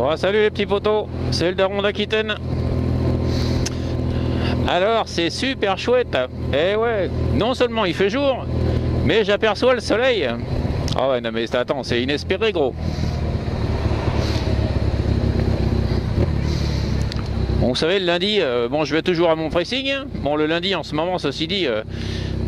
Bon, salut les petits potos, c'est le daron d'Aquitaine. Alors, c'est super chouette. Eh ouais, non seulement il fait jour, mais j'aperçois le soleil. Ah ouais, non mais attends, c'est inespéré gros. Bon, vous savez, le lundi, bon, je vais toujours à mon pressing. Bon, le lundi, en ce moment, ceci dit,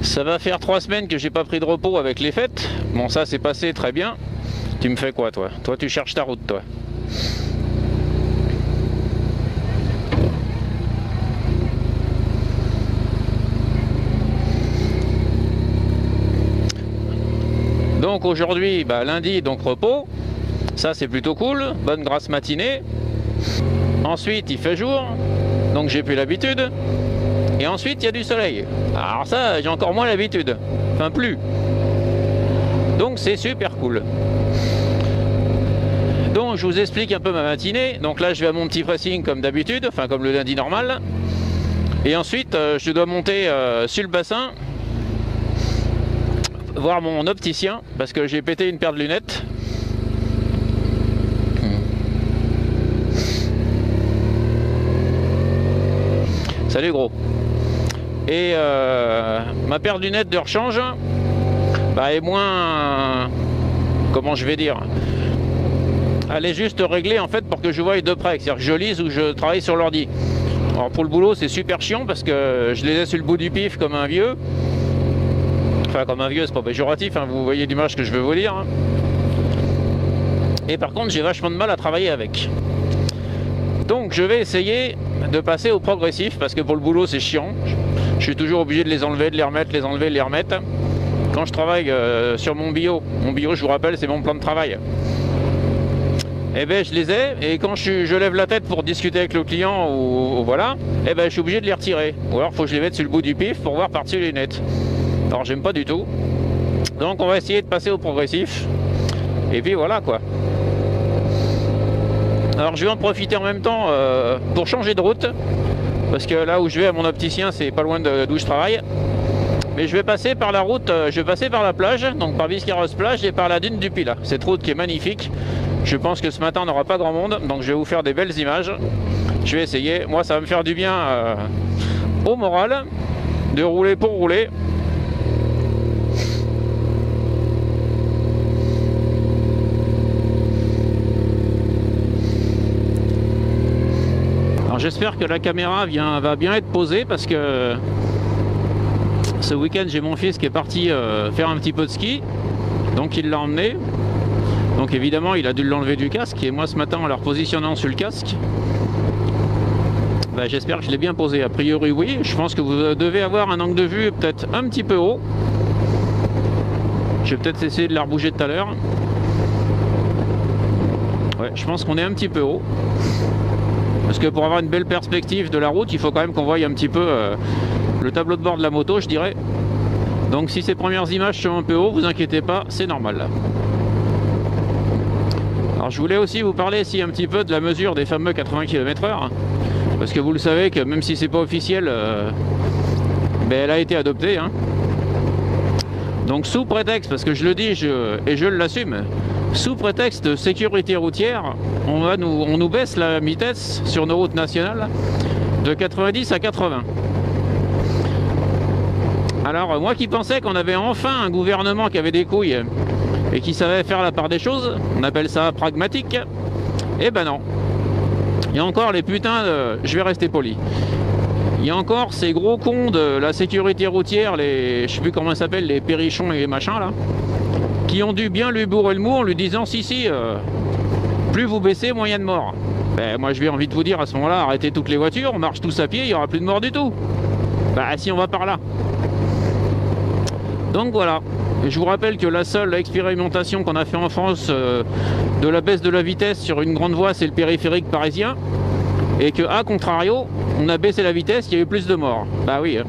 ça va faire 3 semaines que j'ai pas pris de repos avec les fêtes. Bon, ça, c'est passé très bien. Tu me fais quoi, toi? Toi, tu cherches ta route, toi. Donc aujourd'hui, bah, lundi, donc repos. Ça, c'est plutôt cool. Bonne grasse matinée. Ensuite, il fait jour. Donc j'ai plus l'habitude. Et ensuite, il y a du soleil. Alors ça, j'ai encore moins l'habitude. Enfin, plus. Donc c'est super cool. Donc je vous explique un peu ma matinée. Donc là, je vais à mon petit pressing comme d'habitude. Enfin, comme le lundi normal. Et ensuite, je dois monter sur le bassin. Voir mon opticien parce que j'ai pété une paire de lunettes. Salut gros. Et ma paire de lunettes de rechange bah, est moins, comment je vais dire, elle est juste réglée en fait pour que je voie de près, c'est-à-dire que je lise ou je travaille sur l'ordi. Alors pour le boulot c'est super chiant parce que je les ai sur le bout du pif comme un vieux. Enfin, comme un vieux, c'est pas péjoratif, hein, vous voyez l'image que je veux vous dire. Hein. Et par contre, j'ai vachement de mal à travailler avec. Donc, je vais essayer de passer au progressif, parce que pour le boulot, c'est chiant. Je suis toujours obligé de les enlever, de les remettre, les enlever, de les remettre. Quand je travaille sur mon bio, je vous rappelle, c'est mon plan de travail. Eh ben, je les ai, et quand je lève la tête pour discuter avec le client, ou voilà, eh ben, je suis obligé de les retirer. Ou alors, il faut que je les mette sur le bout du pif pour voir par-dessus les lunettes. Alors j'aime pas du tout. Donc on va essayer de passer au progressif. Et puis voilà quoi. Alors je vais en profiter en même temps pour changer de route. Parce que là où je vais à mon opticien, c'est pas loin d'où je travaille. Mais je vais passer par la route, je vais passer par la plage, donc par Biscarrosse plage et par la dune du Pilat. Cette route qui est magnifique. Je pense que ce matin on n'aura pas grand monde. Donc je vais vous faire des belles images. Je vais essayer. Moi ça va me faire du bien au moral. De rouler pour rouler. J'espère que la caméra va bien être posée parce que ce week-end j'ai mon fils qui est parti faire un petit peu de ski, donc il l'a emmené. Donc évidemment il a dû l'enlever du casque et moi ce matin en la repositionnant sur le casque, bah, j'espère que je l'ai bien posé. A priori oui, je pense que vous devez avoir un angle de vue peut-être un petit peu haut. Je vais peut-être essayer de la rebouger tout à l'heure. Ouais, je pense qu'on est un petit peu haut. Parce que pour avoir une belle perspective de la route, il faut quand même qu'on voie un petit peu le tableau de bord de la moto, je dirais. Donc si ces premières images sont un peu haut, vous inquiétez pas, c'est normal. Alors je voulais aussi vous parler ici un petit peu de la mesure des fameux 80 km/h. Parce que vous le savez que même si c'est pas officiel, ben, elle a été adoptée. Hein. Donc sous prétexte, parce que je le dis et je l'assume, sous prétexte de sécurité routière, on nous baisse la vitesse sur nos routes nationales de 90 à 80. Alors moi qui pensais qu'on avait enfin un gouvernement qui avait des couilles et qui savait faire la part des choses, on appelle ça pragmatique, eh ben non. Il y a encore les putains de... Je vais rester poli. Il y a encore ces gros cons de la sécurité routière, les... je sais plus comment ça s'appelle, les périchons et les machins là, qui ont dû bien lui bourrer le mou en lui disant si, plus vous baissez, moins il y a de morts. Ben, moi je vais envie de vous dire à ce moment-là, arrêtez toutes les voitures, on marche tous à pied, il n'y aura plus de morts du tout. Bah si on va par là. Donc voilà, et je vous rappelle que la seule expérimentation qu'on a fait en France de la baisse de la vitesse sur une grande voie, c'est le périphérique parisien. Et que à contrario, on a baissé la vitesse, il y a eu plus de morts. Bah oui.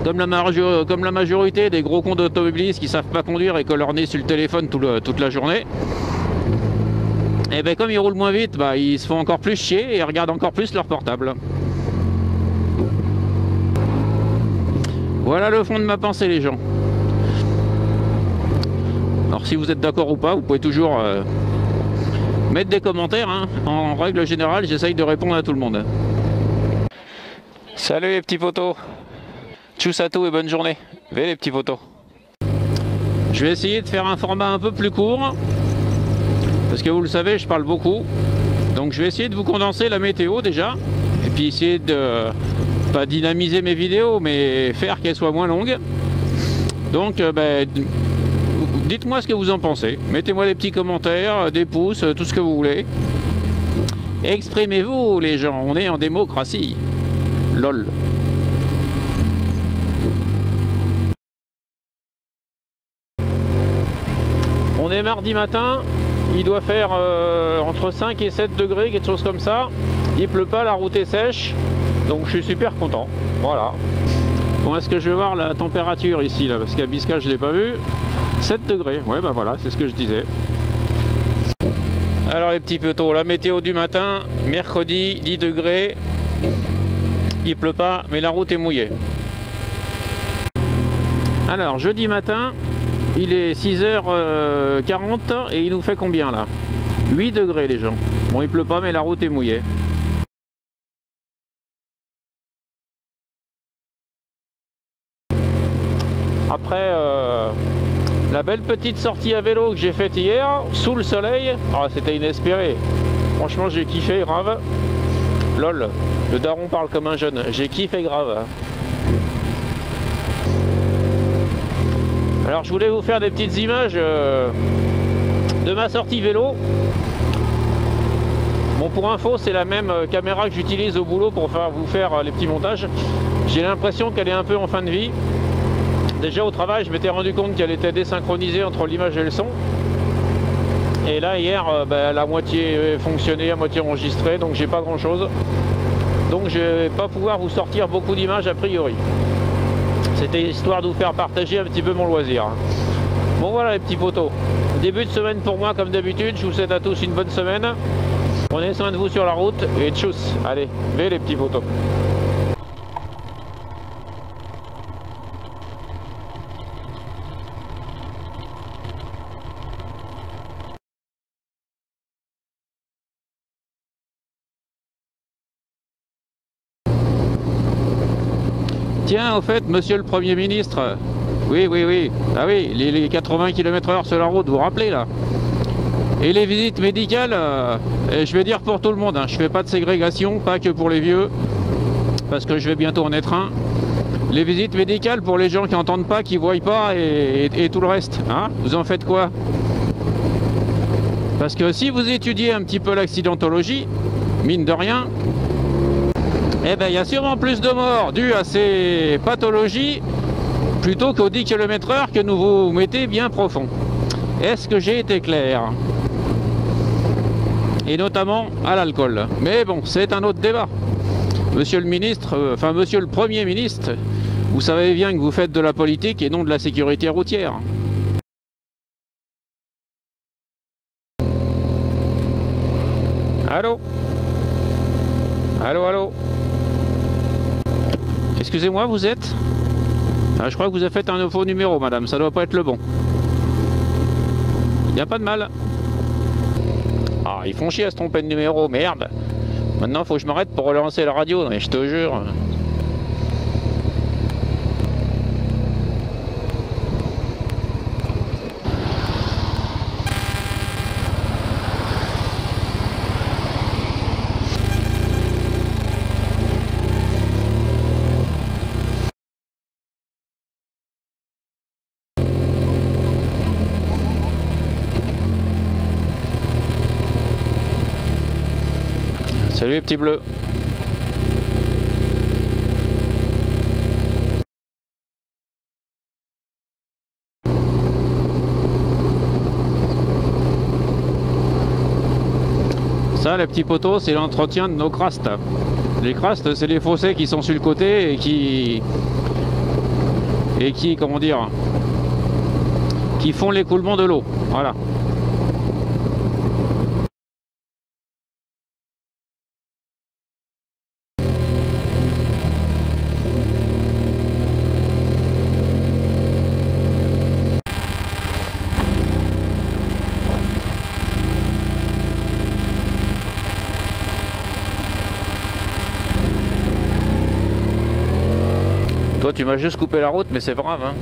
Comme la majorité des gros cons d'automobilistes qui savent pas conduire et que leur nez sur le téléphone toute la journée, et ben comme ils roulent moins vite, bah ils se font encore plus chier et regardent encore plus leur portable. Voilà le fond de ma pensée les gens. Alors si vous êtes d'accord ou pas, vous pouvez toujours mettre des commentaires, hein. En règle générale, j'essaye de répondre à tout le monde. Salut les petits potos. Tchuss à tous et bonne journée. Venez les petits potos. Je vais essayer de faire un format un peu plus court. Parce que vous le savez, je parle beaucoup. Donc je vais essayer de vous condenser la météo déjà. Et puis essayer de pas dynamiser mes vidéos, mais faire qu'elles soient moins longues. Donc dites-moi ce que vous en pensez. Mettez-moi des petits commentaires, des pouces, tout ce que vous voulez. Exprimez-vous les gens, on est en démocratie. LOL. On est mardi matin, il doit faire entre 5 et 7 degrés, quelque chose comme ça. Il pleut pas, la route est sèche, donc je suis super content. Voilà. Bon, est-ce que je vais voir la température ici, là, parce qu'à Bisca je l'ai pas vu. 7 degrés, ouais bah voilà, c'est ce que je disais. Alors les petits potos, la météo du matin, mercredi, 10 degrés. Il pleut pas, mais la route est mouillée. Alors, jeudi matin, il est 6h40 et il nous fait combien là? 8 degrés les gens. Bon, il pleut pas, mais la route est mouillée. Après, la belle petite sortie à vélo que j'ai faite hier, sous le soleil, c'était inespéré. Franchement, j'ai kiffé grave. LOL, le daron parle comme un jeune, j'ai kiffé grave. Alors je voulais vous faire des petites images de ma sortie vélo. Bon, pour info, c'est la même caméra que j'utilise au boulot pour vous faire les petits montages. J'ai l'impression qu'elle est un peu en fin de vie. Déjà au travail, je m'étais rendu compte qu'elle était désynchronisée entre l'image et le son. Et là hier, la moitié fonctionnait, à moitié enregistrée, donc j'ai pas grand chose. Donc je vais pas pouvoir vous sortir beaucoup d'images a priori. C'était histoire de vous faire partager un petit peu mon loisir. Bon voilà les petits potos. Début de semaine pour moi comme d'habitude, je vous souhaite à tous une bonne semaine. Prenez soin de vous sur la route et tchuss. Allez, vive les petits potos. Tiens, au fait, monsieur le Premier ministre, oui, ah oui, les 80 km/h sur la route, vous vous rappelez là? Et les visites médicales, je vais dire pour tout le monde, hein, je fais pas de ségrégation, pas que pour les vieux, parce que je vais bientôt en être un. Les visites médicales pour les gens qui n'entendent pas, qui ne voient pas et tout le reste, hein, vous en faites quoi? Parce que si vous étudiez un petit peu l'accidentologie, mine de rien, eh ben, il y a sûrement plus de morts dues à ces pathologies plutôt qu'aux 10 km/h que nous vous mettez bien profond. Est-ce que j'ai été clair? Et notamment à l'alcool. Mais bon, c'est un autre débat. Monsieur le ministre, monsieur le Premier ministre, vous savez bien que vous faites de la politique et non de la sécurité routière. Allô? Allô? Excusez-moi, vous êtes? Je crois que vous avez fait un faux numéro, madame, ça doit pas être le bon. Il n'y a pas de mal. Ils font chier à se tromper de numéro, merde. Maintenant, faut que je m'arrête pour relancer la radio, mais je te jure. Salut les petits bleus. Ça, les petits poteaux, c'est l'entretien de nos crastes. Les crastes, c'est les fossés qui sont sur le côté et qui, comment dire, qui font l'écoulement de l'eau. Voilà. Toi, tu m'as juste coupé la route, mais c'est pas grave, hein.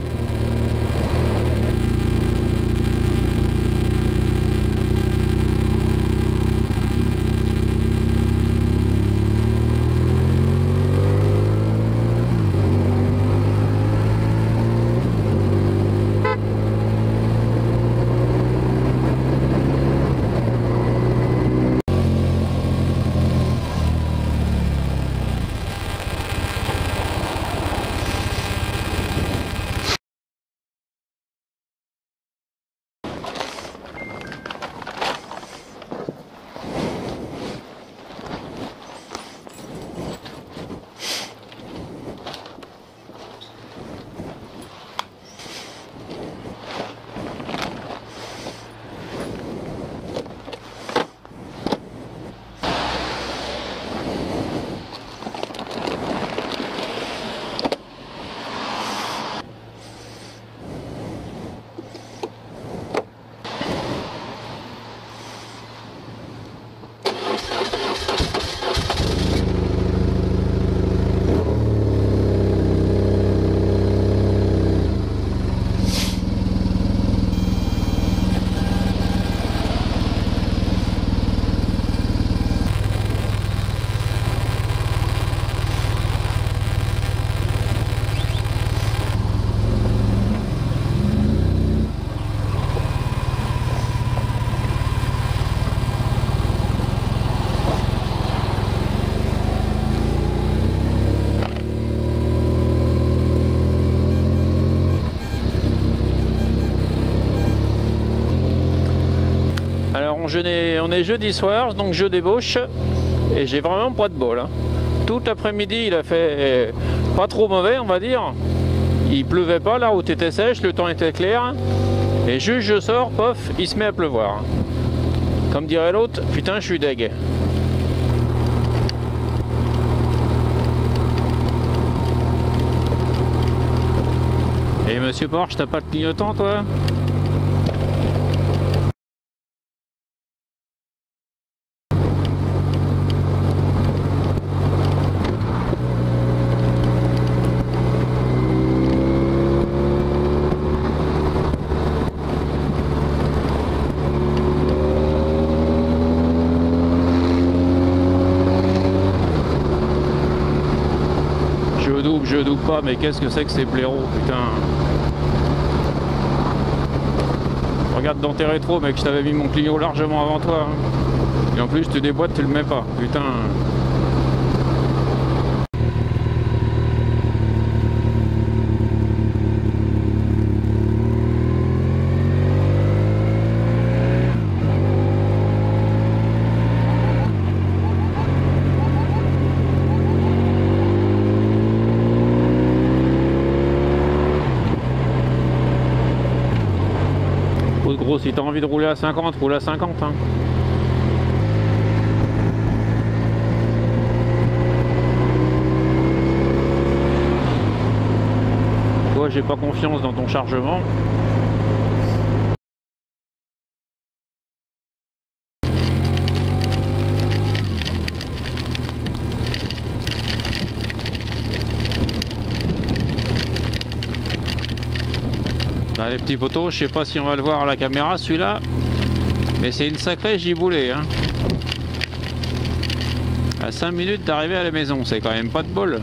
On est jeudi soir, donc je débauche et j'ai vraiment pas de bol, hein. Tout l'après-midi il a fait pas trop mauvais, on va dire. Il pleuvait pas, la route était sèche, le temps était clair. Et juste je sors, pof, il se met à pleuvoir. Comme dirait l'autre, putain je suis deg. Et monsieur Porsche, t'as pas de clignotant toi? Je double pas, mais qu'est-ce que c'est que ces blaireaux, putain. Regarde dans tes rétros, mec, je t'avais mis mon Clio largement avant toi, hein. Et en plus, tu déboîtes, tu le mets pas, putain. Gros, si t'as envie de rouler à 50, roule à 50, hein. Toi, j'ai pas confiance dans ton chargement. Les petits poteaux, je sais pas si on va le voir à la caméra celui-là, mais c'est une sacrée giboulée, hein. À 5 minutes d'arriver à la maison, c'est quand même pas de bol.